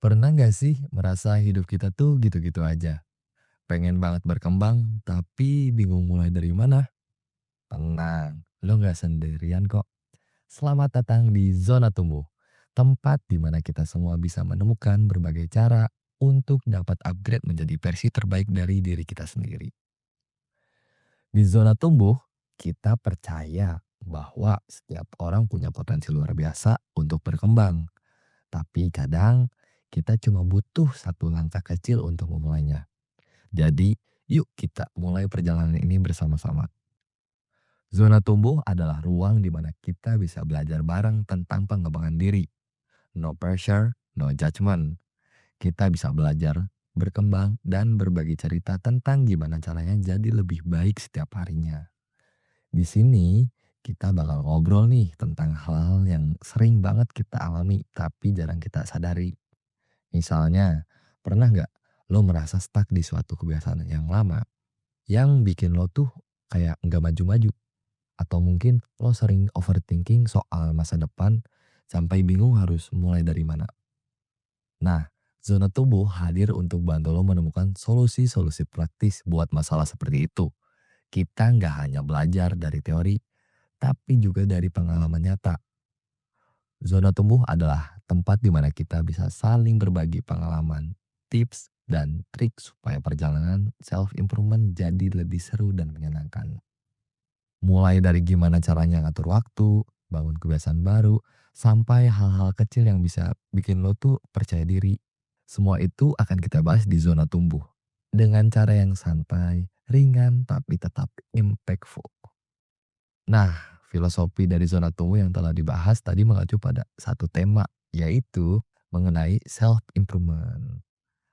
Pernah nggak sih merasa hidup kita tuh gitu-gitu aja? Pengen banget berkembang, tapi bingung mulai dari mana? Tenang, lo nggak sendirian kok. Selamat datang di Zona Tumbuh, tempat di mana kita semua bisa menemukan berbagai cara untuk dapat upgrade menjadi versi terbaik dari diri kita sendiri. Di Zona Tumbuh, kita percaya bahwa setiap orang punya potensi luar biasa untuk berkembang. Tapi kadang kita cuma butuh satu langkah kecil untuk memulainya. Jadi, yuk kita mulai perjalanan ini bersama-sama. Zona tumbuh adalah ruang di mana kita bisa belajar bareng tentang pengembangan diri. No pressure, no judgment. Kita bisa belajar, berkembang, dan berbagi cerita tentang gimana caranya jadi lebih baik setiap harinya. Di sini, kita bakal ngobrol nih tentang hal-hal yang sering banget kita alami tapi jarang kita sadari. Misalnya, pernah nggak lo merasa stuck di suatu kebiasaan yang lama yang bikin lo tuh kayak nggak maju-maju? Atau mungkin lo sering overthinking soal masa depan sampai bingung harus mulai dari mana? Nah, zona tubuh hadir untuk bantu lo menemukan solusi-solusi praktis buat masalah seperti itu. Kita nggak hanya belajar dari teori, tapi juga dari pengalaman nyata. Zona tumbuh adalah tempat di mana kita bisa saling berbagi pengalaman, tips, dan trik supaya perjalanan self-improvement jadi lebih seru dan menyenangkan. Mulai dari gimana caranya ngatur waktu, bangun kebiasaan baru, sampai hal-hal kecil yang bisa bikin lo tuh percaya diri. Semua itu akan kita bahas di zona tumbuh. Dengan cara yang santai, ringan, tapi tetap impactful. Nah, filosofi dari zona tumbuh yang telah dibahas tadi mengacu pada satu tema, yaitu mengenai self improvement.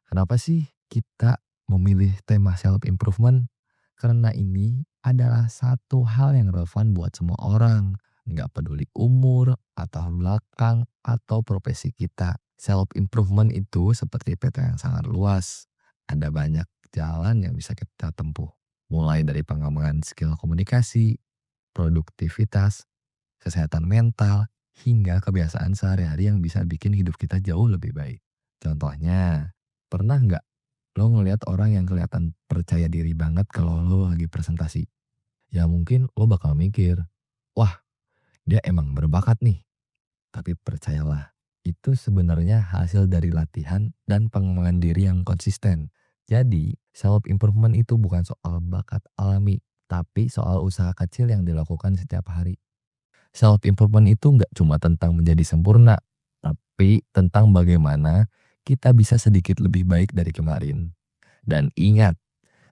Kenapa sih kita memilih tema self improvement? Karena ini adalah satu hal yang relevan buat semua orang. Nggak peduli umur, atau belakang, atau profesi kita. Self improvement itu seperti peta yang sangat luas. Ada banyak jalan yang bisa kita tempuh. Mulai dari pengembangan skill komunikasi, produktivitas, kesehatan mental, hingga kebiasaan sehari-hari yang bisa bikin hidup kita jauh lebih baik. Contohnya, pernah nggak lo ngelihat orang yang kelihatan percaya diri banget kalau lo lagi presentasi? Ya mungkin lo bakal mikir, wah dia emang berbakat nih. Tapi percayalah, itu sebenarnya hasil dari latihan dan pengembangan diri yang konsisten. Jadi, self improvement itu bukan soal bakat alami, tapi soal usaha kecil yang dilakukan setiap hari. Self improvement itu nggak cuma tentang menjadi sempurna, tapi tentang bagaimana kita bisa sedikit lebih baik dari kemarin. Dan ingat,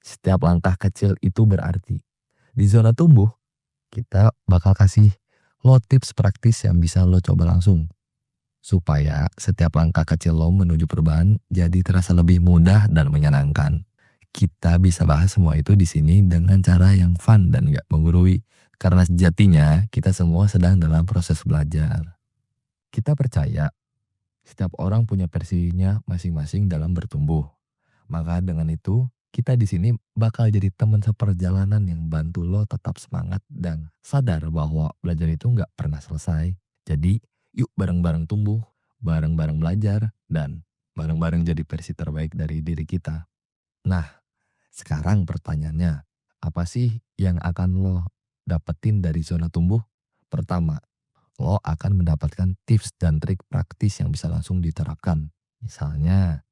setiap langkah kecil itu berarti. Di zona tumbuh, kita bakal kasih lo tips praktis yang bisa lo coba langsung. Supaya setiap langkah kecil lo menuju perubahan jadi terasa lebih mudah dan menyenangkan. Kita bisa bahas semua itu di sini dengan cara yang fun dan gak menggurui. Karena sejatinya kita semua sedang dalam proses belajar. Kita percaya setiap orang punya versinya masing-masing dalam bertumbuh. Maka dengan itu, kita di sini bakal jadi teman seperjalanan yang bantu lo tetap semangat dan sadar bahwa belajar itu nggak pernah selesai. Jadi, yuk bareng-bareng tumbuh, bareng-bareng belajar, dan bareng-bareng jadi versi terbaik dari diri kita. Nah, sekarang pertanyaannya, apa sih yang akan lo dapetin dari zona tumbuh? Pertama, lo akan mendapatkan tips dan trik praktis yang bisa langsung diterapkan. Misalnya,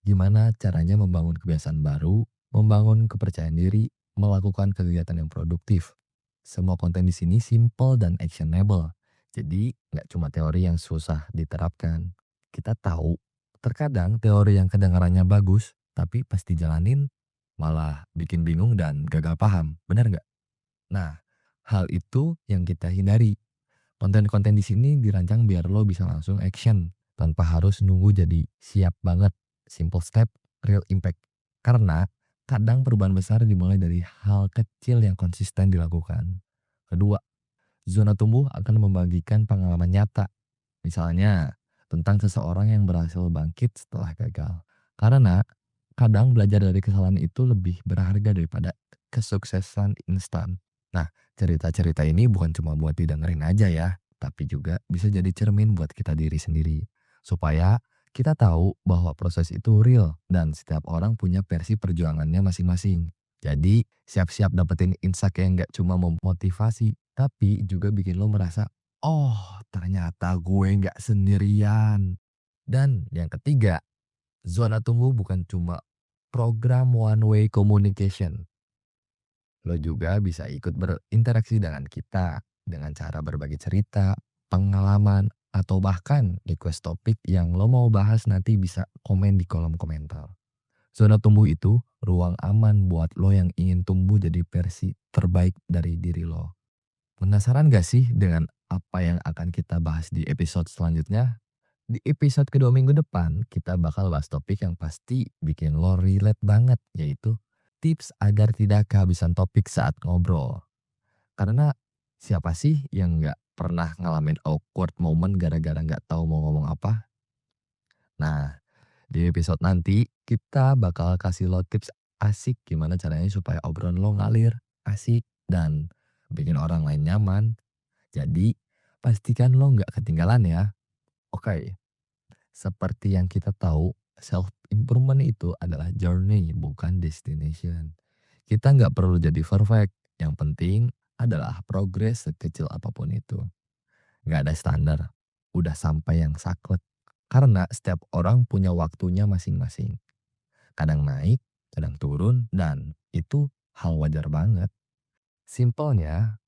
gimana caranya membangun kebiasaan baru, membangun kepercayaan diri, melakukan kegiatan yang produktif. Semua konten di sini simple dan actionable. Jadi nggak cuma teori yang susah diterapkan. Kita tahu, terkadang teori yang kedengarannya bagus, tapi pas dijalanin malah bikin bingung dan gagal paham. Benar nggak? Nah, hal itu yang kita hindari. Konten-konten di sini dirancang biar lo bisa langsung action tanpa harus nunggu jadi siap banget. Simple step, real impact. Karena kadang perubahan besar dimulai dari hal kecil yang konsisten dilakukan. Kedua, zona tumbuh akan membagikan pengalaman nyata. Misalnya, tentang seseorang yang berhasil bangkit setelah gagal. Karena kadang belajar dari kesalahan itu lebih berharga daripada kesuksesan instan. Nah, cerita-cerita ini bukan cuma buat didengerin aja ya, tapi juga bisa jadi cermin buat kita diri sendiri. Supaya Kita tahu bahwa proses itu real dan setiap orang punya versi perjuangannya masing-masing. Jadi, siap-siap dapetin insight yang nggak cuma memotivasi, tapi juga bikin lo merasa, oh ternyata gue nggak sendirian. Dan yang ketiga, zona tunggu bukan cuma program one way communication. Lo juga bisa ikut berinteraksi dengan kita dengan cara berbagi cerita, pengalaman, atau bahkan request topik yang lo mau bahas nanti bisa komen di kolom komentar. Zona tumbuh itu ruang aman buat lo yang ingin tumbuh jadi versi terbaik dari diri lo. Penasaran gak sih dengan apa yang akan kita bahas di episode selanjutnya? Di episode kedua minggu depan, kita bakal bahas topik yang pasti bikin lo relate banget, yaitu tips agar tidak kehabisan topik saat ngobrol. Karena siapa sih yang nggak pernah ngalamin awkward moment gara-gara nggak tahu mau ngomong apa? Nah, di episode nanti kita bakal kasih lo tips asik gimana caranya supaya obrolan lo ngalir, asik, dan bikin orang lain nyaman. Jadi, pastikan lo nggak ketinggalan ya. Oke, seperti yang kita tahu, self improvement itu adalah journey, bukan destination. Kita nggak perlu jadi perfect. Yang penting adalah progres sekecil apapun itu. Nggak ada standar. Udah sampai yang saklek. Karena setiap orang punya waktunya masing-masing. Kadang naik, kadang turun, dan itu hal wajar banget. Simpelnya,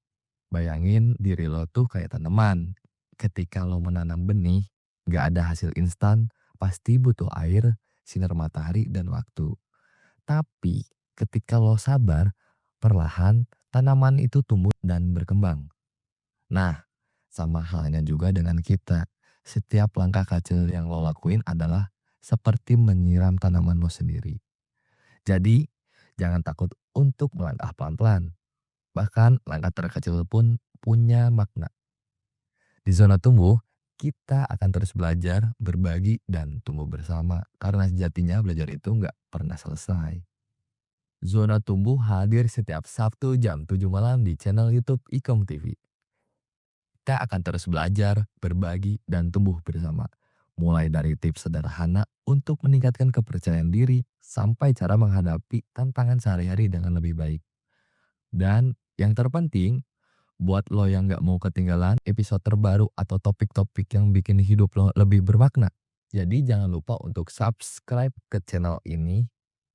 bayangin diri lo tuh kayak tanaman. Ketika lo menanam benih, nggak ada hasil instan, pasti butuh air, sinar matahari, dan waktu. Tapi ketika lo sabar, perlahan tanaman itu tumbuh dan berkembang. Nah, sama halnya juga dengan kita. Setiap langkah kecil yang lo lakuin adalah seperti menyiram tanaman lo sendiri. Jadi, jangan takut untuk melangkah pelan-pelan. Bahkan langkah terkecil pun punya makna. Di zona tumbuh, kita akan terus belajar, berbagi, dan tumbuh bersama. Karena sejatinya belajar itu nggak pernah selesai. Zona Tumbuh hadir setiap Sabtu jam 7 malam di channel YouTube Ikom TV. Kita akan terus belajar, berbagi, dan tumbuh bersama. Mulai dari tips sederhana untuk meningkatkan kepercayaan diri, sampai cara menghadapi tantangan sehari-hari dengan lebih baik. Dan yang terpenting, buat lo yang gak mau ketinggalan episode terbaru atau topik-topik yang bikin hidup lo lebih bermakna. Jadi jangan lupa untuk subscribe ke channel ini.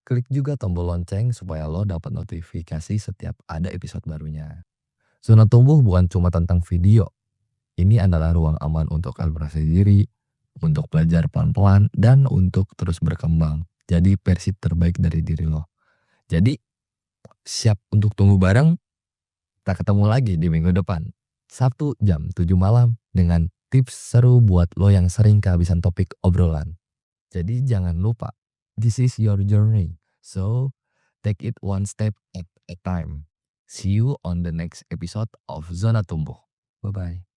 Klik juga tombol lonceng supaya lo dapat notifikasi setiap ada episode barunya. Zona tumbuh bukan cuma tentang video. Ini adalah ruang aman untuk eksplorasi diri, untuk belajar pelan-pelan, dan untuk terus berkembang. Jadi versi terbaik dari diri lo. Jadi siap untuk tumbuh bareng? Kita ketemu lagi di minggu depan. Sabtu jam 7 malam dengan tips seru buat lo yang sering kehabisan topik obrolan. Jadi jangan lupa, this is your journey. So, take it one step at a time. See you on the next episode of Zona Tumbuh. Bye-bye.